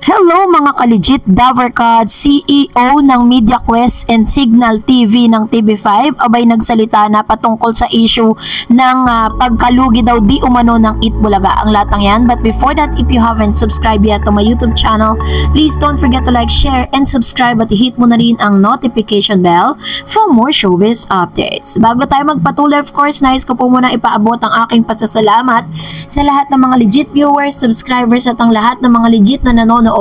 Hello mga ka-legit Davercad, CEO ng MediaQuest and Signal TV ng TV5 abay nagsalita na patungkol sa issue ng pagkalugi daw di umano ng Itbulaga. Ang lahat ng yan. But before that, if you haven't subscribed yet to my YouTube channel, please don't forget to like, share, and subscribe at hit mo na rin ang notification bell for more showbiz updates. Bago tayo magpatuloy, of course, nais ko po muna ipaabot ang aking pasasalamat sa lahat ng mga legit viewers, subscribers at ang lahat ng mga legit na nanonood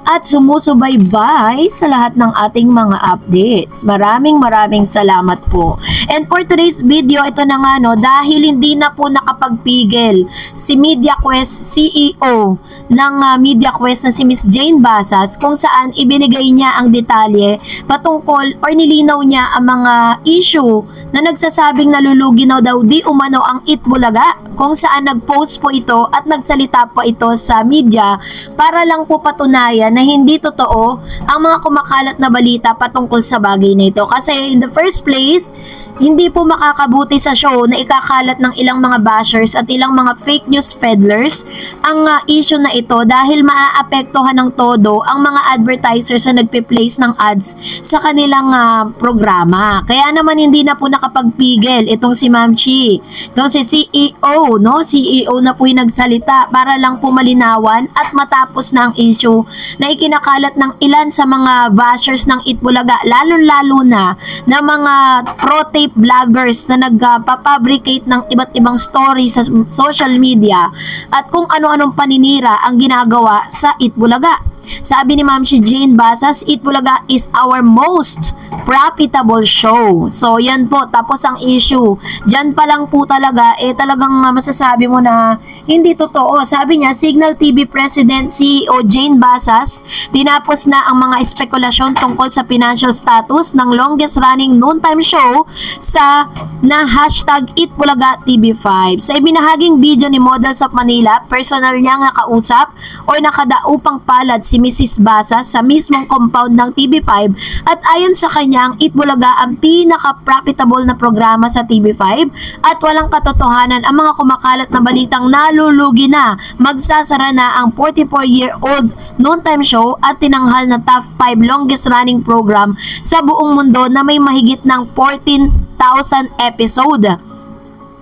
at sumusubaybay sa lahat ng ating mga updates. Maraming salamat po. And for today's video, ito na nga no, dahil hindi na po nakapagpigil si MediaQuest CEO ng MediaQuest na si Miss Jane Basas kung saan ibinigay niya ang detalye patungkol or nilinaw niya ang mga issue na nagsasabing nalulugi na daw di umano ang Itbulaga, kung saan nag-post po ito at nagsalita po ito sa media para lang po patunayan na hindi totoo ang mga kumakalat na balita patungkol sa bagay na ito. Kasi in the first place, hindi po makakabuti sa show na ikakalat ng ilang mga bashers at ilang mga fake news peddlers ang issue na ito dahil maaapektuhan ng todo ang mga advertisers na nagpe-place ng ads sa kanilang programa. Kaya naman hindi na po nakapagpigil itong si Ma'am Chi. Itong si CEO, no? CEO na po yung nagsalita para lang po malinawan at matapos na ang issue na ikinakalat ng ilan sa mga bashers ng Itbulaga, lalo-lalo na mga pro-tape vloggers na nagpapabricate ng iba't ibang story sa social media at kung ano-anong paninira ang ginagawa sa Itbulaga. Sabi ni Ma'am si Jane Basas, Itbulaga is our most profitable show. So yan po, tapos ang issue. Diyan pa lang po talaga, talagang masasabi mo na hindi totoo. Sabi niya, Signal TV President CEO Jane Basas, tinapos na ang mga espekulasyon tungkol sa financial status ng longest running noontime show sa hashtag Itbulaga TV5. Sa ibinahaging video ni Models of Manila, personal niyang nakausap o nakadaupang palad si Mrs. Basas sa mismong compound ng TV5 at ayon sa kanya, ang Itbulaga ang pinaka-profitable na programa sa TV5 at walang katotohanan ang mga kumakalat na balitang nalulugi na, magsasara na ang 44-year-old noontime show at tinanghal na top 5 longest running program sa buong mundo na may mahigit ng 14,000 episode.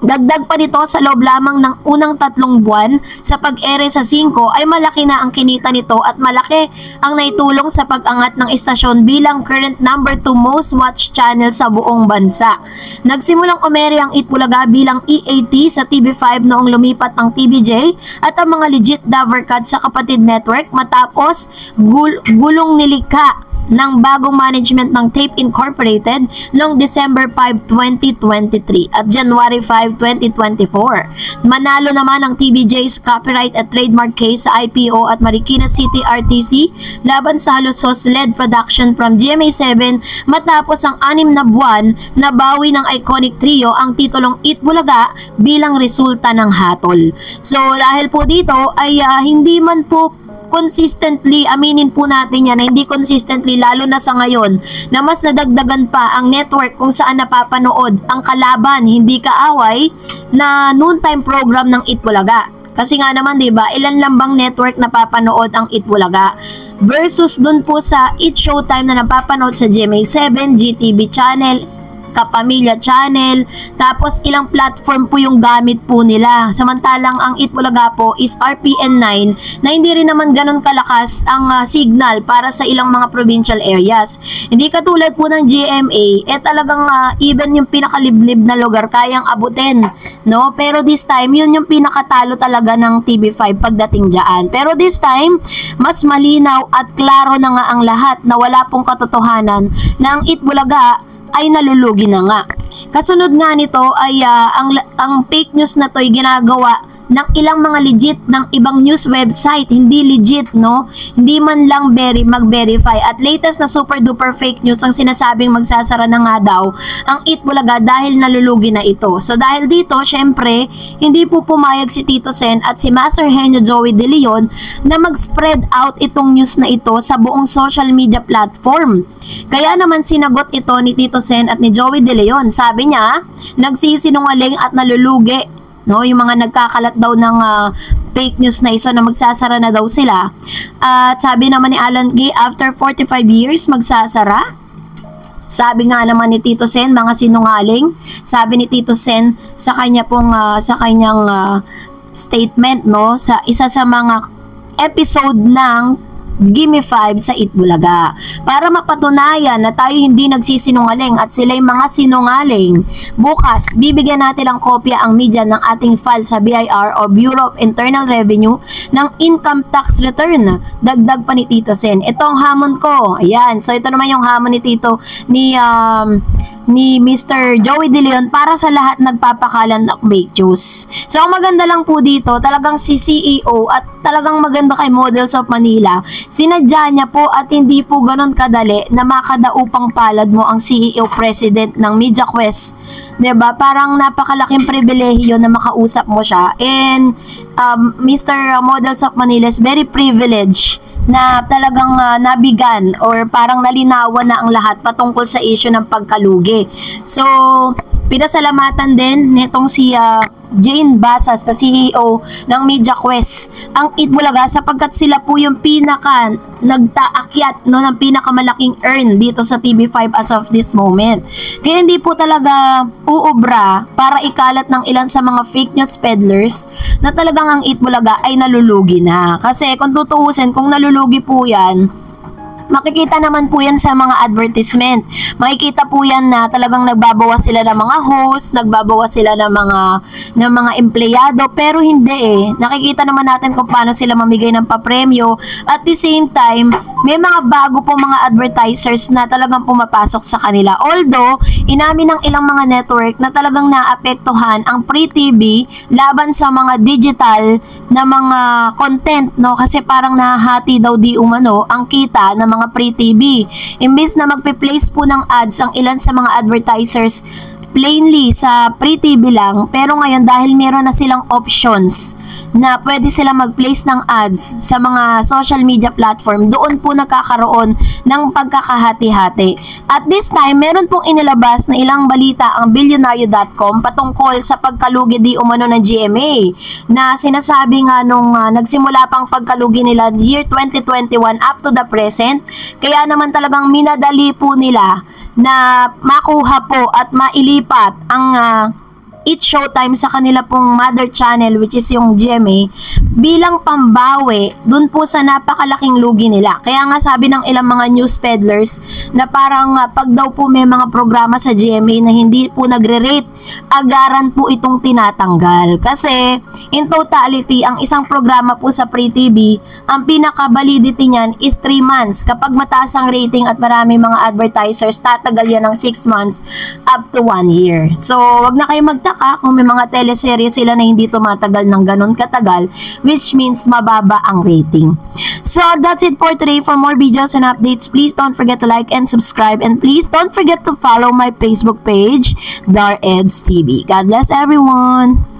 Dagdag pa nito, sa loob lamang ng unang 3 buwan sa pag-ere sa 5 ay malaki na ang kinita nito at malaki ang naitulong sa pag-angat ng istasyon bilang current number 2 most watched channel sa buong bansa. Nagsimulang umere ang Itbulaga bilang EAT sa TV5 noong lumipat ang TVJ at ang mga legit Davercad sa kapatid network matapos gulong nilikha ng bagong management ng Tape Incorporated noong December 5, 2023 at January 5, 2024. Manalo naman ang TVJ's copyright at trademark case sa IPO at Marikina City RTC laban sa halos-led production from GMA7 matapos ang 6 na buwan na bawi ng iconic trio ang titulong Itbulaga bilang resulta ng hatol. So dahil po dito ay hindi man po consistently, aminin po natin yan na hindi consistently, lalo na sa ngayon na mas nadagdagan pa ang network kung saan napapanood ang kalaban, hindi kaaway na noontime program ng Itbulaga. Kasi nga naman, diba, ilan lang bang network napapanood ang Itbulaga versus dun po sa It Showtime na napapanood sa GMA7, GTV Channel, Kapamilya Channel, tapos ilang platform po yung gamit po nila. Samantalang ang Itbulaga po is RPN9 na hindi rin naman ganun kalakas ang signal para sa ilang mga provincial areas. Hindi katulad po ng GMA, talagang even yung pinakaliblib na lugar kayang abutin, no? Pero this time, yun yung pinakatalo talaga ng TV5 pagdating dyan. Pero this time, mas malinaw at klaro na nga ang lahat na wala pong katotohanan na ang Itbulaga ay nalulugi na nga. Kasunod nga nito ay ang fake news na to ay ginagawa ng ilang mga legit ng ibang news website, hindi legit, no? Hindi man lang mag-verify. At latest na super duper fake news ang sinasabing magsasara na nga daw ang Itbulaga dahil nalulugi na ito. So dahil dito, syempre, hindi po pumayag si Tito Sen at si Master Henyo Joey De Leon na mag-spread out itong news na ito sa buong social media platform. Kaya naman sinagot ito ni Tito Sen at ni Joey De Leon. Sabi niya, nagsisinungaling at nalulugi, no, yung mga nagkakalat daw ng fake news na iso na magsasara na daw sila. At sabi naman ni Alan Gay, after 45 years magsasara. Sabi nga naman ni Tito Sen, mga sinungaling. Sabi ni Tito Sen sa kanya pong sa kanyang statement, no, sa isa sa mga episode ng Gimme 5 sa Itbulaga, para mapatunayan na tayo hindi nagsisinungaling at sila'y mga sinungaling. Bukas, bibigyan natin ng kopya ang media ng ating file sa BIR o Bureau of Internal Revenue ng income tax return. Dagdag pa ni Tito Sen, ito ang hamon ko. Ayan, so ito naman yung hamon ni Tito ni Mr. Joey De Leon para sa lahat nagpapakalan ng fake news. So ang maganda lang po dito, talagang si CEO at talagang maganda kay Models of Manila, sinadya niya po at hindi po ganon kadali na makadaupang palad mo ang CEO President ng MediaQuest. 'Di ba? Parang napakalaking pribilehiyo na makausap mo siya, and Mr. Models of Manila is very privileged na talagang nabigan or parang nalinawan na ang lahat patungkol sa issue ng pagkalugi. So, pinasalamatan din nitong si Jane Basas, na CEO ng MediaQuest, ang Itbulaga, sapagkat sila po yung pinaka nagtaakyat, no, ng pinakamalaking earn dito sa TV5 as of this moment. Kaya hindi po talaga uubra para ikalat ng ilan sa mga fake news peddlers na talagang ang Itbulaga ay nalulugi na. Kasi kung tutuusin, kung nalulugi po yan, makikita naman po yan sa mga advertisement. Makikita po yan na talagang nagbabawas sila ng mga host, nagbabawas sila ng mga empleyado, pero hindi Nakikita naman natin kung paano sila mamigay ng papremyo. At the same time, may mga bago po mga advertisers na talagang pumapasok sa kanila. Although, inamin ng ilang mga network na talagang naapektuhan ang Free TV laban sa mga digital na mga content, no? Kasi parang nahati daw di umano ang kita ng mga Free TV. Imbes na magpe-place po ng ads ang ilan sa mga advertisers plainly sa Free TV lang, pero ngayon dahil meron na silang options na pwede sila mag-place ng ads sa mga social media platform, doon po nagkakaroon ng pagkakahati-hati. At this time, meron pong inilabas na ilang balita ang Billionario.com patungkol sa pagkalugi di umano ng GMA, na sinasabi nga nung nagsimula pang pagkalugi nila year 2021 up to the present, kaya naman talagang minadali po nila na makuha po at mailipat ang It's Showtime sa kanila pong mother channel, which is yung GMA, bilang pambawi dun po sa napakalaking lugi nila. Kaya nga sabi ng ilang mga news peddlers na parang pag daw po may mga programa sa GMA na hindi po nagre-rate, agaran po itong tinatanggal. Kasi in totality, ang isang programa po sa Free TV, ang pinaka-validity niyan is 3 months. Kapag mataas ang rating at marami mga advertisers, tatagal yan ng 6 months up to 1 year. So, wag na kayo magtaka kung may mga teleserye sila na hindi tumatagal ng ganun katagal, which means mababa ang rating. So, that's it for today. For more videos and updates, please don't forget to like and subscribe, and please don't forget to follow my Facebook page, Dar Eds TV. God bless everyone!